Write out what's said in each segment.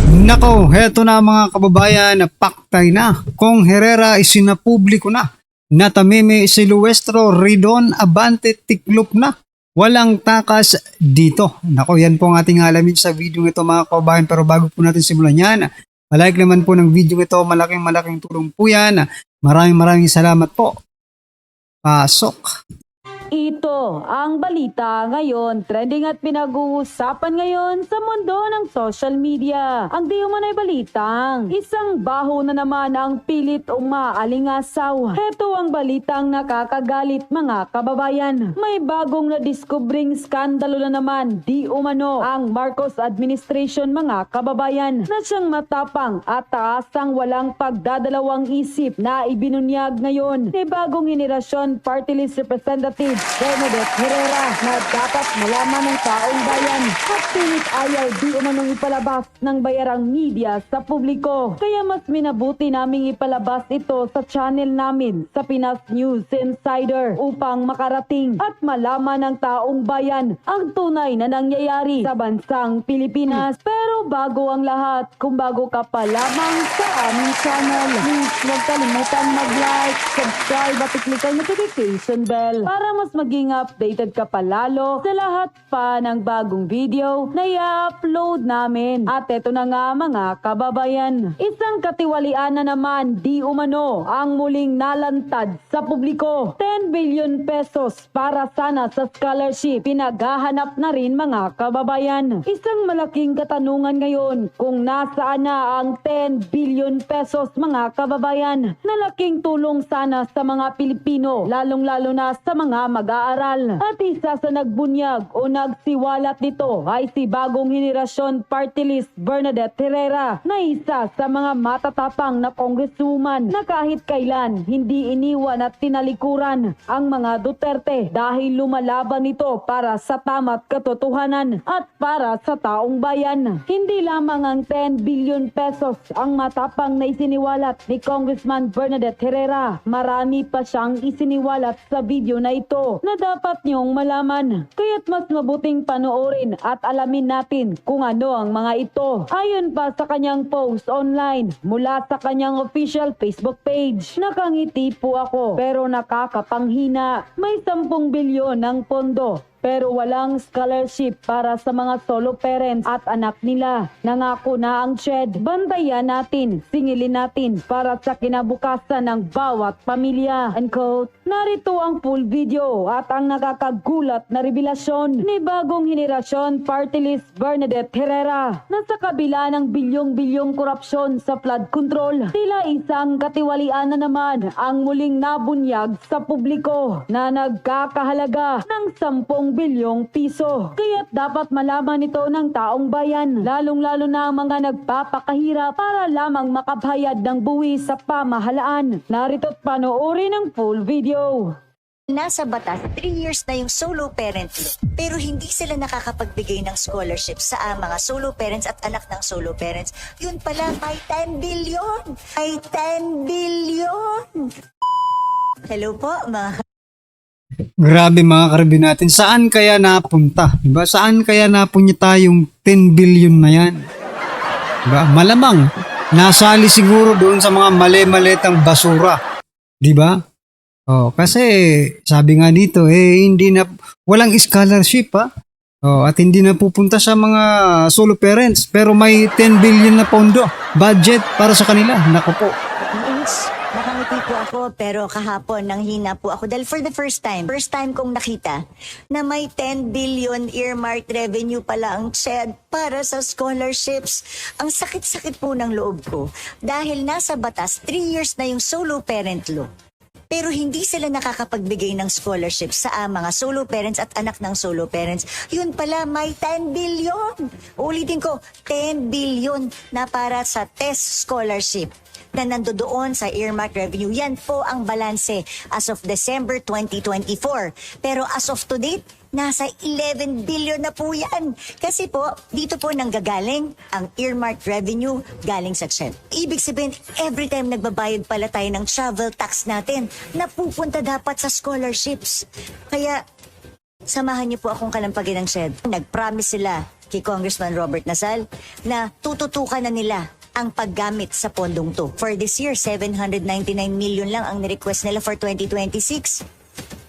Nako, heto na mga kababayan, paktay na. Kung Herrera isinapubliko na. Natameme Silvestro Ridon Abante tiklop na. Walang takas dito. Nako, yan po ang ating alamin sa video ito mga kababayan. Pero bago po natin simulan yan, malike naman po ng video ito. Malaking tulong po yan. Maraming salamat po. Pasok. Ito ang balita ngayon, trending at pinag-uusapan ngayon sa mundo ng social media. Ang di umano'y balitang, isang baho na naman ang pilit umaalingasaw. Heto ang balitang nakakagalit mga kababayan. May bagong na-discovering skandalo na naman, di umano ang Marcos administration mga kababayan, na siyang matapang at taasang walang pagdadalawang isip na ibinunyag ngayon ni bagong henerasyon party list representative Bernadette Herrera na dapat malaman ng taong bayan at pilit ayaw di umanong ipalabas ng bayarang media sa publiko. Kaya mas minabuti naming ipalabas ito sa channel namin sa Pinas News Insider upang makarating at malaman ng taong bayan ang tunay na nangyayari sa bansang Pilipinas. Pero bago ang lahat, kung bago ka pa lamang sa aming channel, please huwag kalimutan mag-like, subscribe at i-click ang notification bell para mas maging updated ka pa lalo sa lahat pa ng bagong video na i-upload namin. At eto na nga mga kababayan, isang katiwalian na naman di umano ang muling nalantad sa publiko. 10 billion pesos para sana sa scholarship, pinaghahanap na rin mga kababayan. Isang malaking katanungan ngayon kung nasaan na ang 10 billion pesos mga kababayan. Nalaking tulong sana sa mga Pilipino, lalong-lalo na sa mga mag-aaral. At isa sa nagbunyag o nagsiwalat nito ay si bagong henerasyon party list Bernadette Herrera, na isa sa mga matatapang na congresswoman na kahit kailan hindi iniwan at tinalikuran ang mga Duterte dahil lumalaban ito para sa tama't katotohanan at para sa taong bayan. Hindi lamang ang 10 billion pesos ang matapang na isiniwalat ni Congressman Bernadette Herrera, marami pa siyang isiniwalat sa video na ito na dapat niyong malaman. Kaya't mas mabuting panoorin at alamin natin kung ano ang mga ito. Ayon pa sa kanyang post online mula sa kanyang official Facebook page, nakangiti po ako pero nakakapanghina. May 10 bilyon ng pondo pero walang scholarship para sa mga solo parents at anak nila. Nangako na ang CHED, bantayan natin, singilin natin para sa kinabukasan ng bawat pamilya. Unquote. Narito ang full video at ang nakakagulat na revelasyon ni bagong henerasyon party list Bernadette Herrera, na sa kabila ng bilyong-bilyong korupsyon sa flood control, tila isang katiwalian na naman ang muling nabunyag sa publiko na nagkakahalaga ng 10 bilyong piso. Kaya't dapat malaman ito ng taong bayan, lalong-lalo na ang mga nagpapakahirap para lamang makabayad ng buwis sa pamahalaan. Narito't panoorin ang full video. Nasa batas, 3 years na yung solo parent law. Pero hindi sila nakakapagbigay ng scholarship sa mga solo parents at anak ng solo parents. Yun pala, may 10 billion! May 10 billion! Hello po, mga... Grabe mga karabin natin. Saan kaya napunta? Diba? Saan kaya napunta yung 10 billion na yan? Diba? Malamang, nasali siguro doon sa mga mali-malitang basura. Diba? Oh, kasi sabi nga dito, hindi na, walang scholarship ha. Oh, at hindi na pupunta sa mga solo parents. Pero may 10 billion na pondo budget para sa kanila. Naku po. Nakangiti po ako pero kahapon nanghina po ako dahil for the first time kong nakita na may 10 billion earmarked revenue pala ang CHED para sa scholarships. Ang sakit-sakit po ng loob ko dahil nasa batas 3 years na yung solo parent law. Pero hindi sila nakakapagbigay ng scholarship sa mga solo parents at anak ng solo parents. Yun pala, may 10 billion. Ulitin ko, 10 billion na para sa TESS scholarship na nandoon sa earmark revenue. Yan po ang balanse as of December 2024. Pero as of to date, nasa 11 billion na po yan. Kasi po, dito po nanggagaling ang earmarked revenue galing sa CHED. Ibig sabihin, every time nagbabayad pala tayo ng travel tax natin, napupunta dapat sa scholarships. Kaya, Samahan niyo po akong kalampagin ng SHED. Nag-promise sila kay Congressman Robert Nasal na tututukan na nila ang paggamit sa pondong to. For this year, 799 million lang ang nirequest nila for 2026.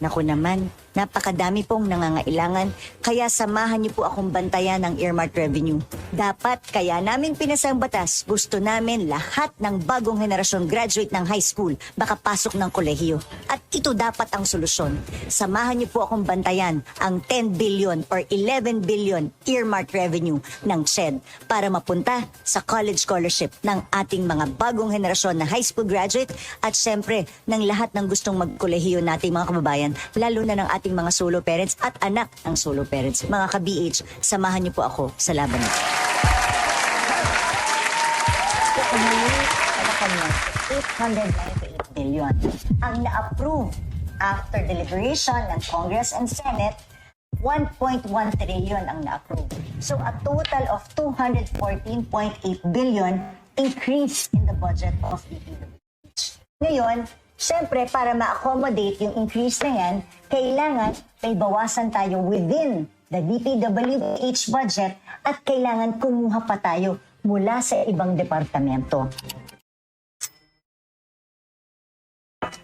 Naku naman, napakadami pong nangangailangan, kaya samahan niyo po akong bantayan ng earmark revenue. Dapat kaya namin pinasang batas, gusto namin lahat ng bagong henerasyon graduate ng high school makapasok ng kolehiyo. At ito dapat ang solusyon. Samahan niyo po akong bantayan ang 10 billion or 11 billion earmark revenue ng SHED para mapunta sa college scholarship ng ating mga bagong henerasyon na high school graduate at syempre ng lahat ng gustong magkolehiyo nating mga kababayan, lalo na ng ating mga solo parents at anak ng solo parents. Mga ka-BH, samahan niyo po ako sa laban nito. Kanya, 898 billion ang na-approve after deliberation ng Congress and Senate. 1.1 trillion ang na-approve. So a total of 214.8 billion increase in the budget of DPWH. Ngayon, syempre, para ma-accommodate yung increase na yan, kailangan may bawasan tayo within the DPWH budget at kailangan kumuha pa tayo mula sa ibang departamento.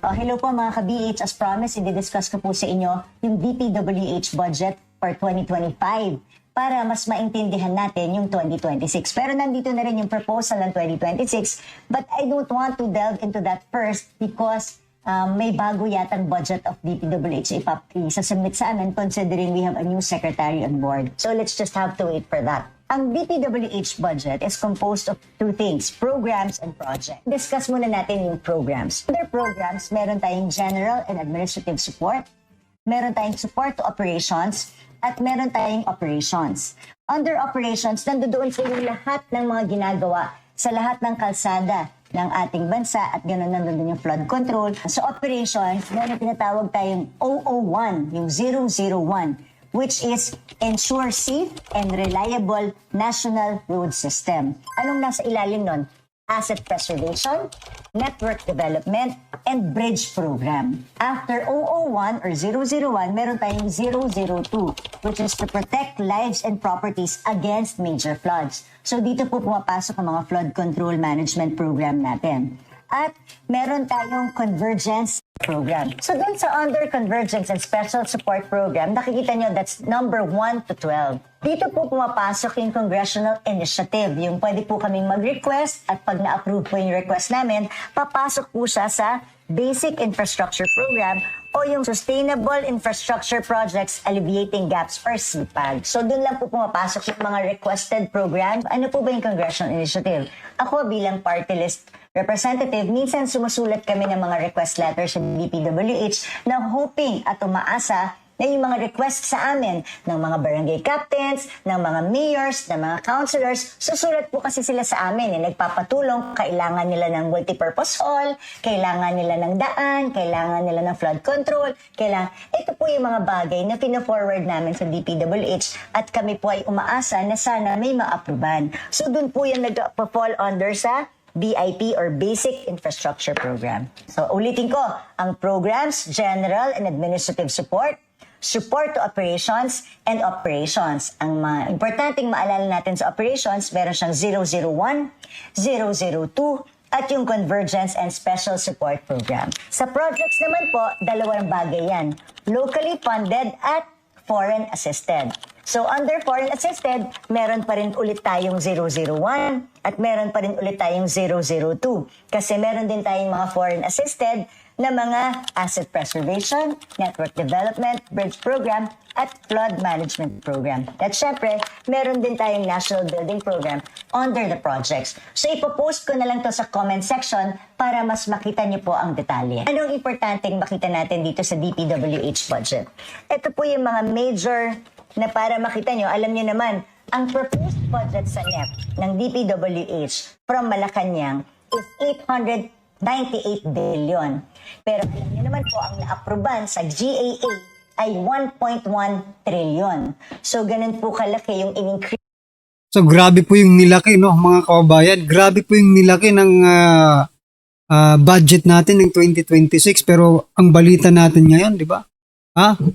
Hello po mga ka-BH. As promised, i-discuss ko po sa inyo yung DPWH budget for 2025 para mas maintindihan natin yung 2026. Pero nandito na rin yung proposal ng 2026, but I don't want to delve into that first because may bago yatang budget of DPWH isasubmit sa amin considering we have a new secretary on board. So let's just have to wait for that. Ang DPWH budget is composed of two things, programs and projects. Discuss muna natin yung programs. Under programs, meron tayong general and administrative support, meron tayong support to operations, at meron tayong operations. Under operations, nandoon po yung lahat ng mga ginagawa sa lahat ng kalsada ng ating bansa at ganoon nandoon yung flood control. Sa operations, meron tinatawag tayong 001, yung 001, which is ensure safe and reliable national road system. Anong nasa ilalim nun? Asset preservation, network development, and bridge program. After 001 or 001, meron tayong 002, which is to protect lives and properties against major floods. So dito po pumapasok ang mga flood control management program natin. At meron tayong convergence program. So dun sa under convergence and special support program, nakikita nyo that's number 1 to 12. Dito po pumapasok yung congressional initiative. Yung pwede po kaming mag-request at pag na-approve po yung request namin, papasok po siya sa Basic Infrastructure Program o yung Sustainable Infrastructure Projects Alleviating Gaps or CPAG. So dun lang po pumapasok yung mga requested program. Ano po ba yung congressional initiative? Ako bilang party list representative, minsan sumusulat kami ng mga request letters sa DPWH na hoping at umaasa na yung mga request sa amin ng mga barangay captains, ng mga mayors, ng mga councilors, susulat po kasi sila sa amin. Nagpapatulong, kailangan nila ng multipurpose hall, kailangan nila ng daan, kailangan nila ng flood control, ito po yung mga bagay na pina-forward namin sa DPWH at kami po ay umaasa na sana may ma-approvean. So dun po yung nag-fall under sa BIP or Basic Infrastructure Program. So ulitin ko, ang programs, general and administrative support, support to operations, and operations. Ang mga importanteng maalala natin sa operations, meron siyang 001, 002, at yung Convergence and Special Support Program. Sa projects naman po, dalawang bagay yan. Locally funded at foreign assisted. So under foreign assisted, meron pa rin ulit tayong 001 at meron pa rin ulit tayong 002. Kasi meron din tayong mga foreign assisted na mga asset preservation, network development, bridge program, at flood management program. At syempre, meron din tayong national building program under the projects. So ipopost ko na lang to sa comment section para mas makita niyo po ang detalye. Anong importanteng makita natin dito sa DPWH budget? Ito po yung mga major na para makita nyo, alam nyo naman, ang proposed budget sa NEP ng DPWH from Malacanang is 898 billion. Pero alam nyo naman po, ang na-approban sa GAA ay 1.1 trillion. So, ganun po kalaki yung in-increase. So grabe po yung nilaki, no, mga kababayan. Grabe po yung nilaki ng budget natin ng 2026. Pero ang balita natin ngayon, di ba?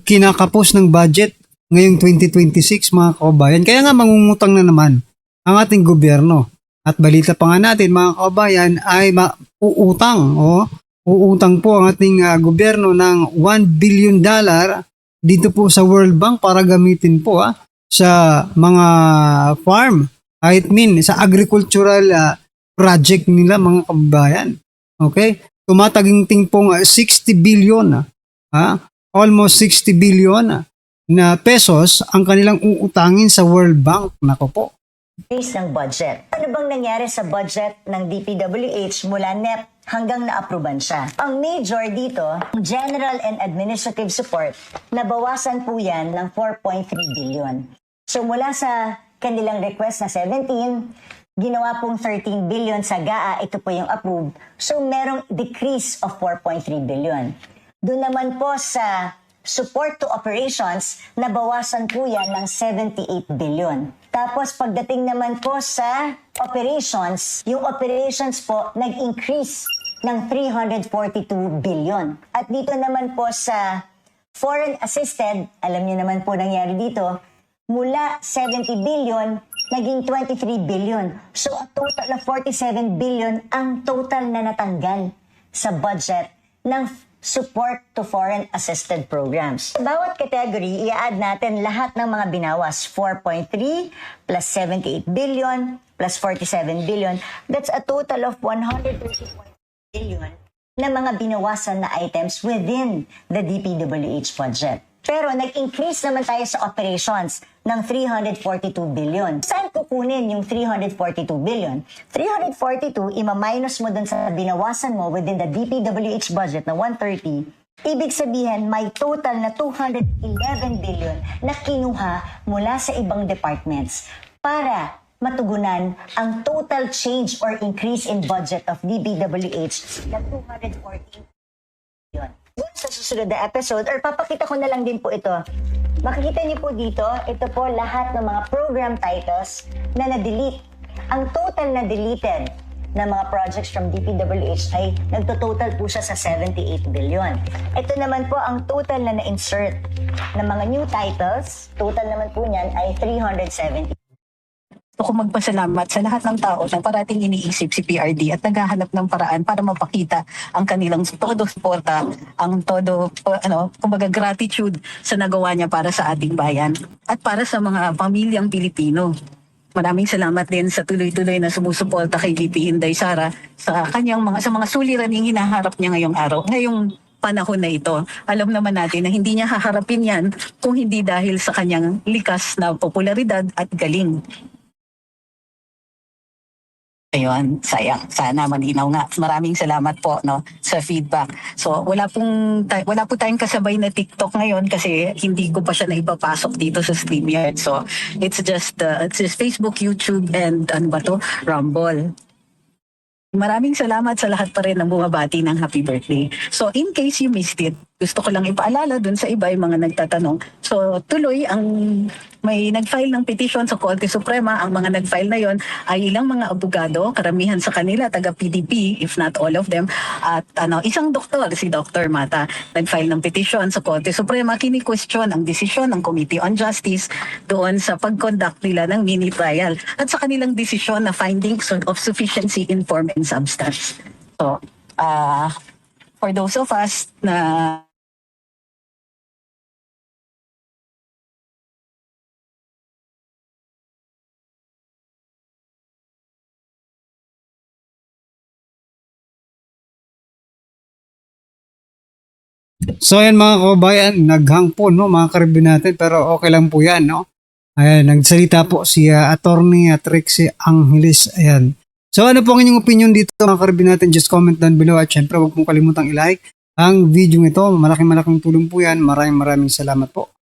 kinakapos ng budget ngayong 2026 mga kababayan. Kaya nga mangungutang na naman ang ating gobyerno. At balita pa nga natin mga kababayan ay uutang po ang ating gobyerno ng $1 billion dito po sa World Bank para gamitin po sa mga farm. Sa agricultural project nila mga kababayan. Okay? Tumataginting pong 60 billion, almost 60 billion na pesos ang kanilang uutangin sa World Bank. Nako po. Increase ng budget. Ano bang nangyari sa budget ng DPWH mula NEP hanggang na-aproban siya? Ang major dito, General and Administrative Support, nabawasan po yan ng 4.3 billion. So mula sa kanilang request na 17, ginawa pong 13 billion sa GAA, ito po yung approved. So merong decrease of 4.3 billion. Doon naman po sa support to operations, nabawasan po yan ng 78 billion. Tapos pagdating naman po sa operations, yung operations po nag-increase ng 342 billion. At dito naman po sa foreign assisted, alam niyo naman po nangyari dito, mula 70 billion, naging 23 billion. So, a total of 47 billion ang total na natanggal sa budget ng support to foreign assisted programs. Sa bawat category, i-add natin lahat ng mga binawas. 4.3 plus 78 billion plus 47 billion. That's a total of 130 billion na mga binawasan na items within the DPWH budget. Pero nag-increase naman tayo sa operations ng 342 billion. Saan kukunin yung 342 billion? 342, ima-minus mo dun sa binawasan mo within the DPWH budget na 130. Ibig sabihin, may total na 211 billion na kinuha mula sa ibang departments para matugunan ang total change or increase in budget of DPWH na 214 billion. Sa susunod na episode, or papakita ko na lang din po ito. Makikita niyo po dito, ito po lahat ng mga program titles na na-delete. Ang total na deleted na mga projects from DPWH ay nagtototal po siya sa 78 billion. Ito naman po ang total na na-insert ng mga new titles. Total naman po niyan ay 370. Gusto ko magpasalamat sa lahat ng tao na parating iniisip si PRD at naghahanap ng paraan para mapakita ang kanilang todo suporta, ang todo, kumbaga gratitude sa nagawa niya para sa ating bayan at para sa mga pamilyang Pilipino. Maraming salamat din sa tuloy-tuloy na sumusuporta kay VP Inday Sara sa mga suliraning hinaharap niya ngayong panahon na ito. Alam naman natin na hindi niya haharapin yan kung hindi dahil sa kanyang likas na popularidad at galing. Ayun, sayang. Sana malinaw nga. Maraming salamat po sa feedback. So, wala po tayong kasabay na TikTok ngayon kasi hindi ko pa siya naipapasok dito sa StreamYard. So, it's just Facebook, YouTube, and Rumble. Maraming salamat sa lahat pa rin ng bumabati ng happy birthday. So, in case you missed it, gusto ko lang ipaalala dun sa iba yung mga nagtatanong. So, tuloy may nag-file ng petition sa Korte Suprema. Ang mga nag-file na yon ay ilang mga abogado, karamihan sa kanila taga-PDP, if not all of them, at isang doktor, si Dr. Mata, nag-file ng petition sa Korte Suprema, kini-question ang desisyon ng Committee on Justice doon sa pag-conduct nila ng mini trial at sa kanilang desisyon na findings of sufficiency in form and substance. So, for those of us na So ayan mga kababayan, naghangpo mga karibin natin pero okay lang po yan Ayan, nagsalita po si Attorney Trixie Angeles. Ayan. So ano po ang inyong opinion dito mga karibin natin? Just comment down below at syempre huwag pong kalimutang i-like ang video ito. Malaking tulong po yan. Maraming salamat po.